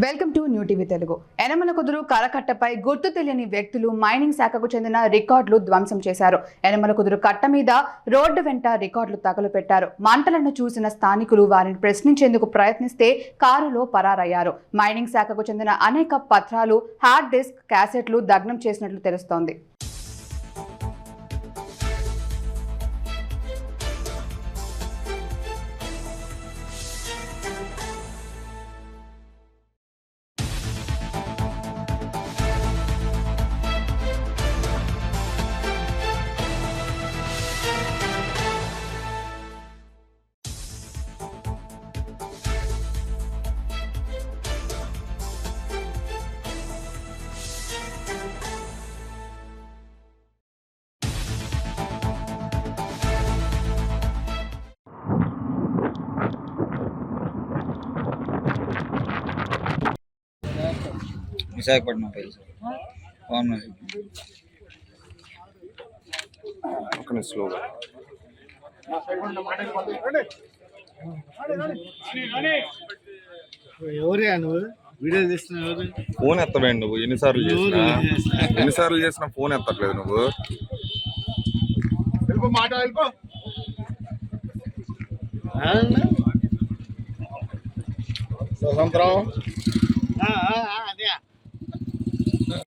Welcome to new TV Telugu. Yanamala కుదురు కరకట్టపై గుర్తు తెలియని వ్యక్తులు మైనింగ్ శాఖకు చెందిన రికార్డులు ధ్వంసం చేశారు. యనమల కుదురు కట్ట మీద రోడ్డు వెంట రికార్డులు తగలపెట్టారు. మంటలను చూసిన స్థానికులు వారిని ప్రశ్నించేందుకు ప్రయత్నిస్తే కారులో పరారయ్యారు. మైనింగ్ శాఖకు చెందిన అనేక పత్రాలు, హార్డ్ డిస్క్, క్యాసెట్లు దగ్నం చేసినట్లు తెలుస్తోంది. విశాఖపట్నం స్లోగా ఎవరియా నువ్వు వీడియో తీస్తున్నావు? ఫోన్ ఎత్తవేండి నువ్వు. ఎన్నిసార్లు చేసినా ఫోన్ ఎత్తట్లేదు నువ్వు. స్వతంత్రం